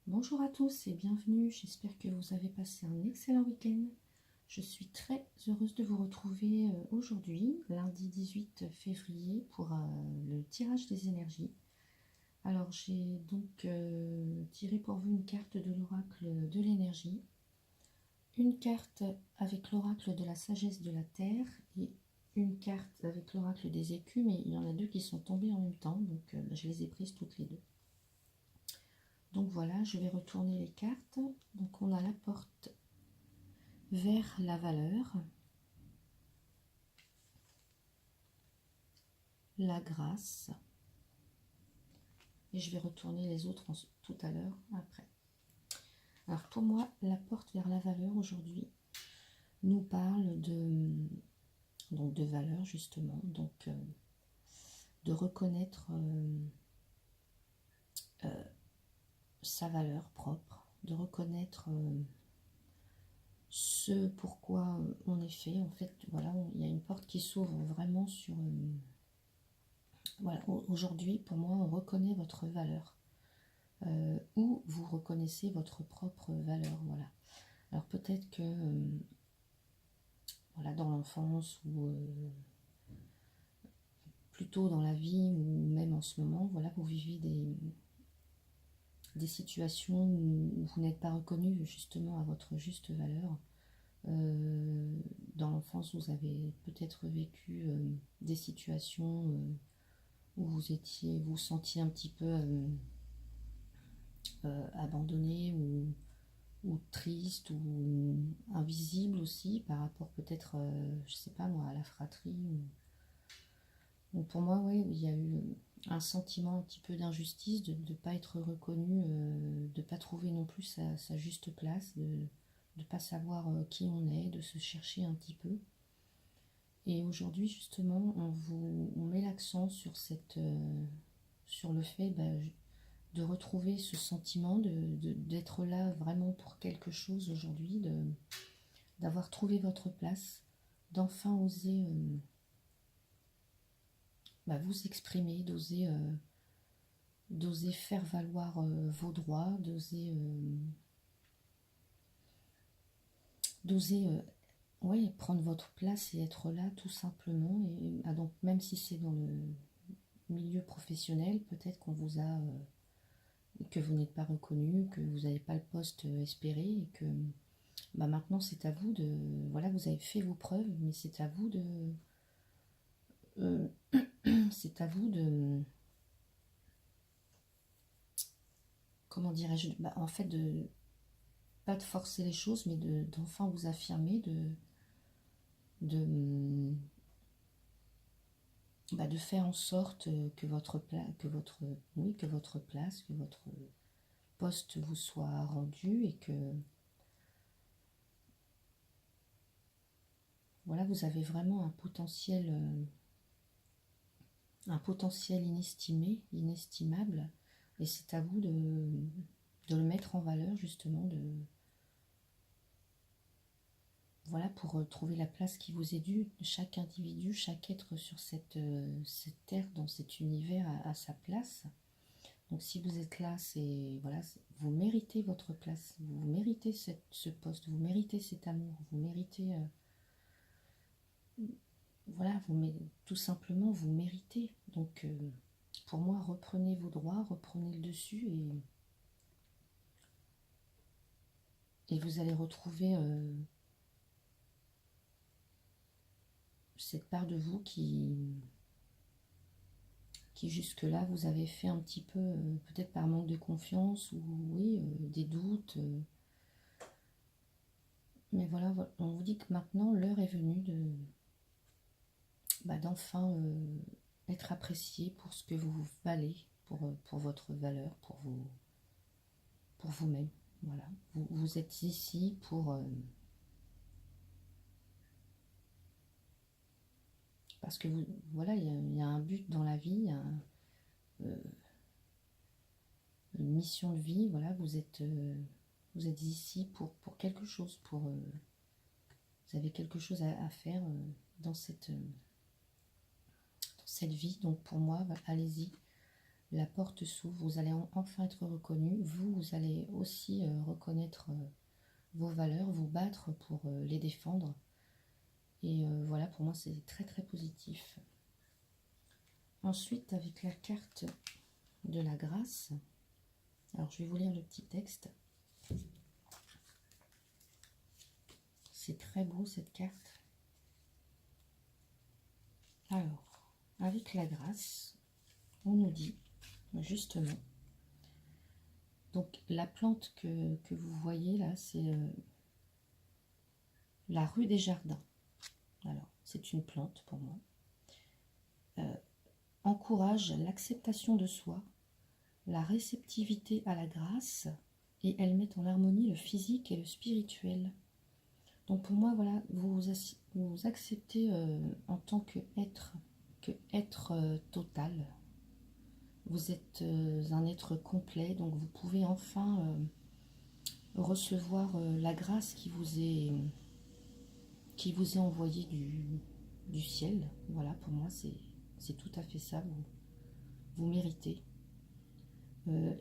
Bonjour à tous et bienvenue, j'espère que vous avez passé un excellent week-end. Je suis très heureuse de vous retrouver aujourd'hui, lundi 18 février, pour le tirage des énergies. Alors j'ai donc tiré pour vous une carte de l'oracle de l'énergie, une carte avec l'oracle de la sagesse de la terre et une carte avec l'oracle des écus, mais il y en a deux qui sont tombées en même temps, donc je les ai prises toutes les deux. Donc voilà, je vais retourner les cartes. Donc on a la porte vers la valeur, la grâce, et je vais retourner les autres tout à l'heure après. Alors pour moi, la porte vers la valeur aujourd'hui nous parle de valeur justement, donc de reconnaître sa valeur propre, de reconnaître ce pourquoi on est fait. En fait, voilà, il y a une porte qui s'ouvre vraiment sur... voilà, aujourd'hui, pour moi, on reconnaît votre valeur. Ou vous reconnaissez votre propre valeur, voilà. Alors peut-être que, voilà, dans l'enfance ou plutôt dans la vie ou même en ce moment, voilà, vous vivez des situations où vous n'êtes pas reconnu justement à votre juste valeur. Dans l'enfance, vous avez peut-être vécu des situations où vous sentiez un petit peu abandonné ou triste ou invisible aussi par rapport peut-être, je sais pas moi, à la fratrie. Donc pour moi, oui, il y a eu un sentiment un petit peu d'injustice, de ne pas être reconnu, de ne pas trouver non plus sa juste place, de ne pas savoir qui on est, de se chercher un petit peu. Et aujourd'hui, justement, on met l'accent sur sur le fait de retrouver ce sentiment d'être là vraiment pour quelque chose aujourd'hui, d'avoir trouvé votre place, d'enfin oser vous exprimer, d'oser faire valoir vos droits, d'oser ouais, prendre votre place et être là tout simplement. Et donc même si c'est dans le milieu professionnel, peut-être qu'on vous a que vous n'êtes pas reconnu, que vous n'avez pas le poste espéré et que maintenant c'est à vous de... Voilà, vous avez fait vos preuves, mais c'est à vous de... c'est à vous de... Comment dirais-je, en fait, de pas de forcer les choses, mais d'enfin vous affirmer, de, de faire en sorte que oui, que votre place, que votre poste vous soit rendu et que voilà, vous avez vraiment un potentiel inestimable, et c'est à vous de le mettre en valeur justement, voilà, pour trouver la place qui vous est due. Chaque individu, chaque être sur cette terre, dans cet univers a sa place. Donc si vous êtes là, voilà, vous méritez votre place, vous méritez ce poste, vous méritez cet amour, vous méritez... voilà, tout simplement, vous méritez. Donc pour moi, reprenez vos droits, reprenez le dessus et vous allez retrouver cette part de vous qui jusque-là vous avez fait un petit peu, peut-être par manque de confiance ou oui, des doutes. Mais voilà, on vous dit que maintenant l'heure est venue d'enfin être apprécié pour ce que vous valez, pour votre valeur, pour vous-même. Voilà, vous êtes ici pour... parce que voilà, il y a un but dans la vie, il y a une mission de vie. Voilà, vous êtes ici pour quelque chose, vous avez quelque chose à faire dans cette vie. Donc pour moi, allez-y, la porte s'ouvre, vous allez enfin être reconnu, vous allez aussi reconnaître vos valeurs, vous battre pour les défendre. Et voilà, pour moi, c'est très très positif. Ensuite, avec la carte de la grâce, alors je vais vous lire le petit texte. C'est très beau cette carte. Alors, avec la grâce, on nous dit justement, donc la plante que vous voyez là, c'est la rue des jardins. Alors, c'est une plante pour moi. Encourage l'acceptation de soi, la réceptivité à la grâce, et elle met en harmonie le physique et le spirituel. Donc pour moi, voilà, vous acceptez en tant qu'être total. Vous êtes un être complet, donc vous pouvez enfin recevoir la grâce qui vous est envoyée du ciel. Voilà, pour moi, c'est tout à fait ça, vous méritez.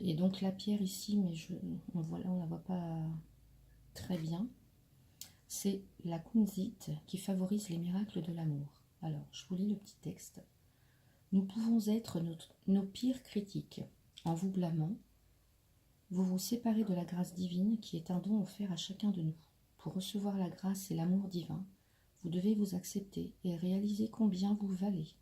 Et donc la pierre ici, mais on la voit pas très bien. C'est la kunzite qui favorise les miracles de l'amour. Alors, je vous lis le petit texte. Nous pouvons être nos pires critiques. En vous blâmant, vous vous séparez de la grâce divine qui est un don offert à chacun de nous. Pour recevoir la grâce et l'amour divin, vous devez vous accepter et réaliser combien vous valez.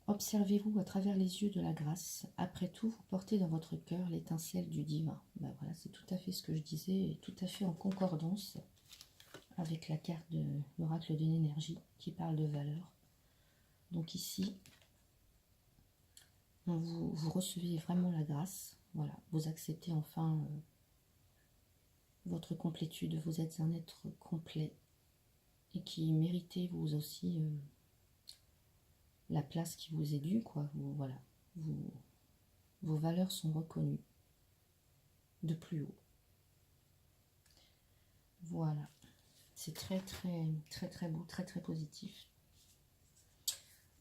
Observez-vous à travers les yeux de la grâce. Après tout, vous portez dans votre cœur l'étincelle du divin. Ben voilà, c'est tout à fait ce que je disais et tout à fait en concordance avec la carte de l'oracle de l'énergie qui parle de valeur. Donc ici, vous recevez vraiment la grâce. Voilà, vous acceptez enfin votre complétude. Vous êtes un être complet et qui méritez vous aussi la place qui vous est due, quoi. Voilà, vos valeurs sont reconnues de plus haut. Voilà, c'est très très très très beau, très très positif.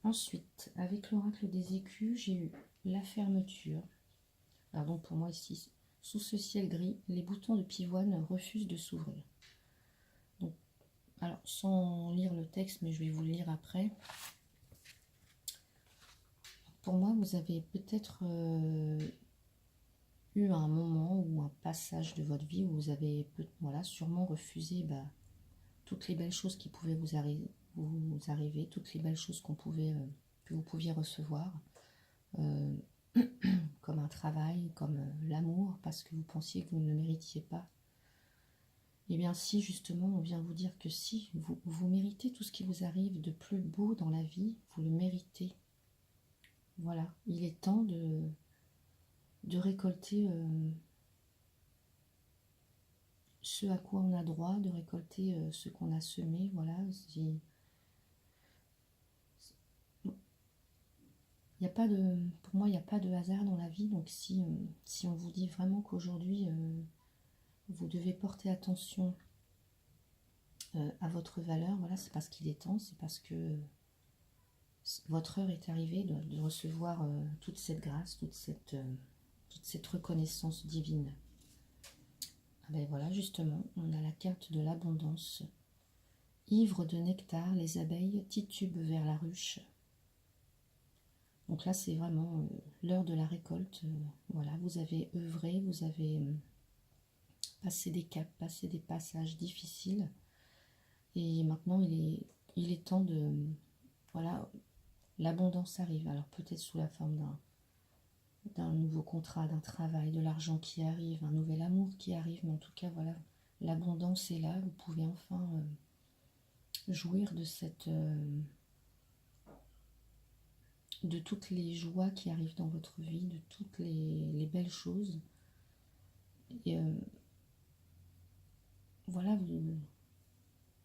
Ensuite, avec l'oracle des écus, j'ai eu la fermeture. Alors donc pour moi ici, sous ce ciel gris, les boutons de pivoine refusent de s'ouvrir. Donc, alors sans lire le texte, mais je vais vous le lire après. Pour moi, vous avez peut-être eu un moment ou un passage de votre vie où vous avez sûrement refusé toutes les belles choses qui pouvaient vous arriver, toutes les belles choses que vous pouviez recevoir, comme un travail, comme l'amour, parce que vous pensiez que vous ne le méritiez pas. Et bien si justement on vient vous dire que si, vous méritez tout ce qui vous arrive de plus beau dans la vie, vous le méritez. Voilà, il est temps de récolter ce à quoi on a droit, de récolter ce qu'on a semé. Voilà, pour moi, il n'y a pas de hasard dans la vie. Donc si on vous dit vraiment qu'aujourd'hui, vous devez porter attention à votre valeur, voilà, c'est parce qu'il est temps, c'est parce que votre heure est arrivée de recevoir toute cette grâce, toute cette reconnaissance divine. Ah ben voilà, justement, on a la carte de l'abondance. Ivres de nectar, les abeilles titubent vers la ruche. Donc là, c'est vraiment l'heure de la récolte. Voilà, vous avez œuvré, vous avez passé des caps, passé des passages difficiles. Et maintenant, il est temps de... Voilà, l'abondance arrive. Alors peut-être sous la forme d'un nouveau contrat, d'un travail, de l'argent qui arrive, un nouvel amour qui arrive. Mais en tout cas, voilà, l'abondance est là. Vous pouvez enfin jouir de toutes les joies qui arrivent dans votre vie, de toutes les belles choses. Et voilà,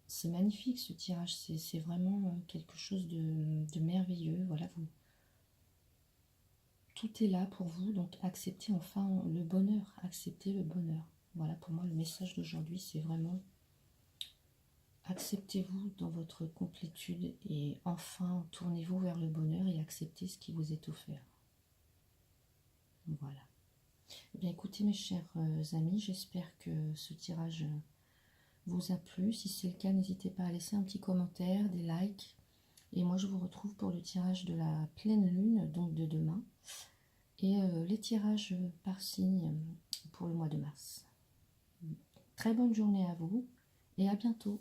c'est magnifique ce tirage, c'est vraiment quelque chose de merveilleux. Voilà, tout est là pour vous, donc acceptez enfin le bonheur, acceptez le bonheur. Voilà, pour moi, le message d'aujourd'hui, c'est vraiment acceptez-vous dans votre complétude et enfin tournez-vous vers le bonheur et acceptez ce qui vous est offert. Voilà. Eh bien, écoutez, mes chers amis, j'espère que ce tirage vous a plu. Si c'est le cas, n'hésitez pas à laisser un petit commentaire, des likes. Et moi, je vous retrouve pour le tirage de la pleine lune, donc de demain. Et les tirages par signe pour le mois de mars. Très bonne journée à vous et à bientôt.